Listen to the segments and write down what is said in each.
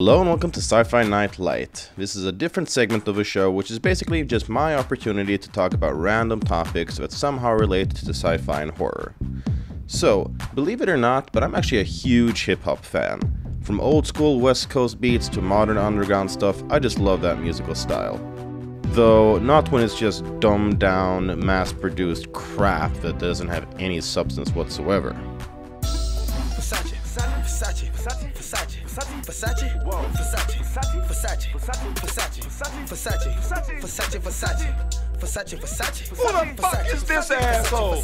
Hello and welcome to Sci-Fi Night LIGHT. This is a different segment of a show which is basically just my opportunity to talk about random topics that somehow relate to sci-fi and horror. So, believe it or not, but I'm actually a huge hip-hop fan. From old school West Coast beats to modern underground stuff, I just love that musical style. Though, not when it's just dumbed down, mass-produced crap that doesn't have any substance whatsoever. Who the fuck is this asshole?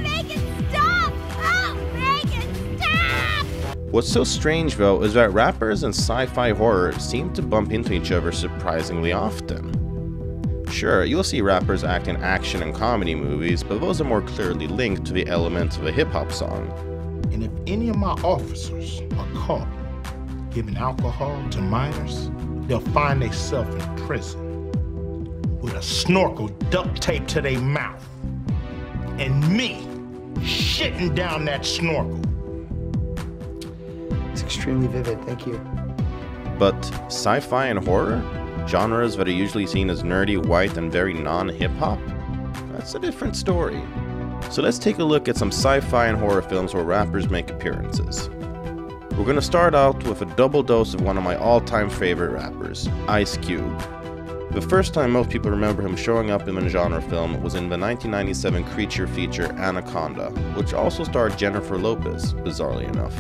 Make it stop! Oh, make it stop! What's so strange though is that rappers and sci-fi horror seem to bump into each other surprisingly often. Sure, you'll see rappers act in action and comedy movies, but those are more clearly linked to the elements of a hip-hop song. And if any of my officers are caught giving alcohol to minors, they'll find themselves in prison with a snorkel duct taped to their mouth and me shitting down that snorkel. It's extremely vivid, thank you. But sci-fi and horror? Genres that are usually seen as nerdy, white, and very non-hip-hop? That's a different story. So let's take a look at some sci-fi and horror films where rappers make appearances. We're gonna start out with a double dose of one of my all-time favorite rappers, Ice Cube. The first time most people remember him showing up in a genre film was in the 1997 creature feature Anaconda, which also starred Jennifer Lopez, bizarrely enough.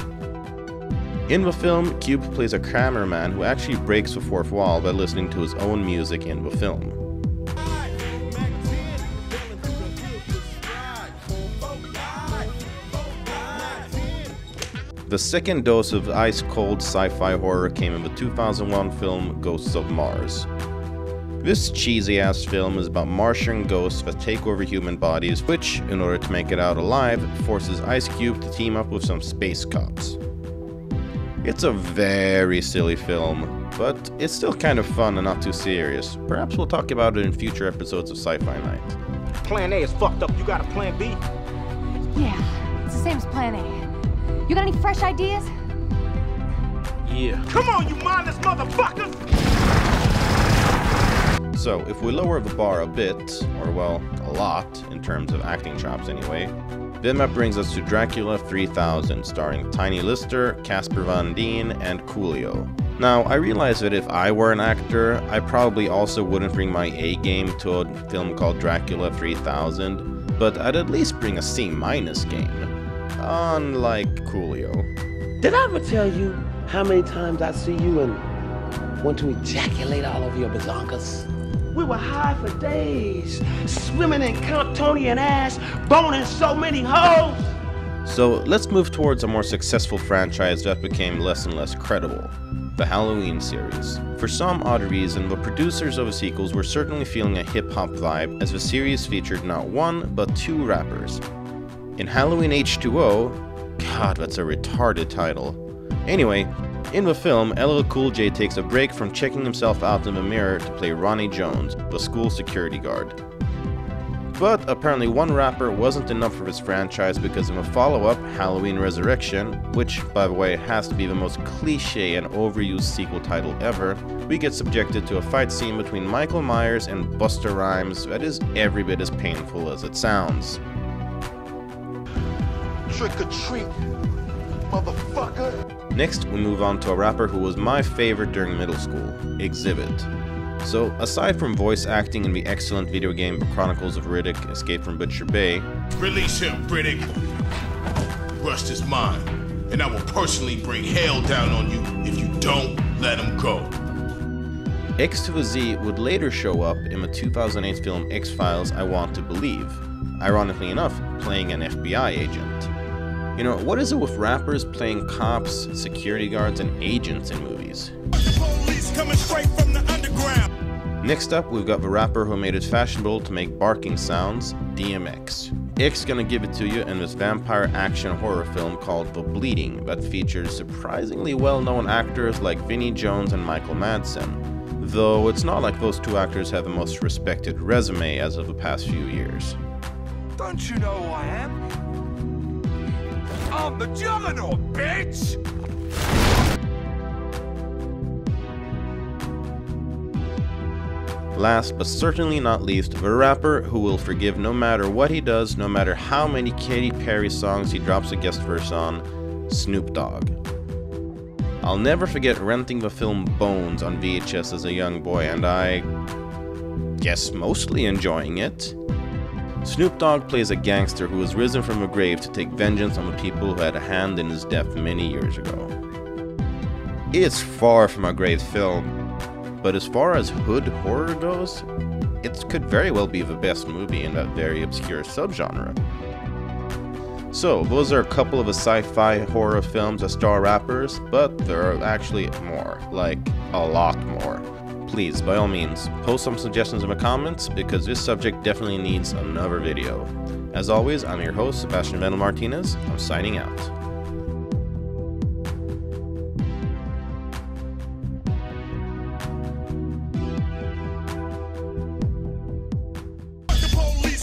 In the film, Cube plays a cameraman who actually breaks the fourth wall by listening to his own music in the film. The second dose of ice-cold sci-fi horror came in the 2001 film Ghosts of Mars. This cheesy-ass film is about Martian ghosts that take over human bodies, which, in order to make it out alive, forces Ice Cube to team up with some space cops. It's a very silly film, but it's still kind of fun and not too serious. Perhaps we'll talk about it in future episodes of Sci-Fi Night. Plan A is fucked up, you got a plan B? Yeah, it's the same as Plan A. You got any fresh ideas? Yeah. Come on, you mindless motherfuckers! So, if we lower the bar a bit, or well, a lot, in terms of acting chops anyway, then that brings us to Dracula 3000, starring Tiny Lister, Casper Van Dien, and Coolio. Now, I realize that if I were an actor, I probably also wouldn't bring my A game to a film called Dracula 3000, but I'd at least bring a C- game. Unlike Coolio. Did I ever tell you how many times I see you and want to ejaculate all over your bazonkas? We were high for days, swimming in Comptonian ass, boning so many hoes. So let's move towards a more successful franchise that became less and less credible. The Halloween series. For some odd reason, the producers of the sequels were certainly feeling a hip-hop vibe as the series featured not one, but two rappers. In Halloween H2O, God, that's a retarded title. Anyway, in the film, LL Cool J takes a break from checking himself out in the mirror to play Ronnie Jones, the school security guard. But apparently one rapper wasn't enough for his franchise because in the follow-up, Halloween Resurrection, which, by the way, has to be the most cliché and overused sequel title ever, we get subjected to a fight scene between Michael Myers and Busta Rhymes that is every bit as painful as it sounds. Trick or treat, motherfucker. Next, we move on to a rapper who was my favorite during middle school, Exhibit. So, aside from voice acting in the excellent video game The Chronicles of Riddick: Escape from Butcher Bay, Release him, Riddick. Rust is mine, and I will personally bring hell down on you if you don't let him go. X to the Z would later show up in the 2008 film X-Files: I Want to Believe, ironically enough, playing an FBI agent. You know, what is it with rappers playing cops, security guards, and agents in movies? Next up, we've got the rapper who made it fashionable to make barking sounds, DMX. X gonna give it to you in this vampire action horror film called The Bleeding that features surprisingly well-known actors like Vinnie Jones and Michael Madsen, though it's not like those two actors have the most respected resume as of the past few years. Don't you know who I am? I'm the Juggernaut, bitch! Last but certainly not least, the rapper who will forgive no matter what he does, no matter how many Katy Perry songs he drops a guest verse on, Snoop Dogg. I'll never forget renting the film Bones on VHS as a young boy, and I guess mostly enjoying it. Snoop Dogg plays a gangster who has risen from the grave to take vengeance on the people who had a hand in his death many years ago. It's far from a great film, but as far as hood horror goes, it could very well be the best movie in that very obscure subgenre. So, those are a couple of the sci-fi horror films that star rappers, but there are actually more, like a lot more. Please, by all means, post some suggestions in the comments, because this subject definitely needs another video. As always, I'm your host, Sebastian Vendel Martinez. I'm signing out.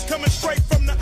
Coming straight from the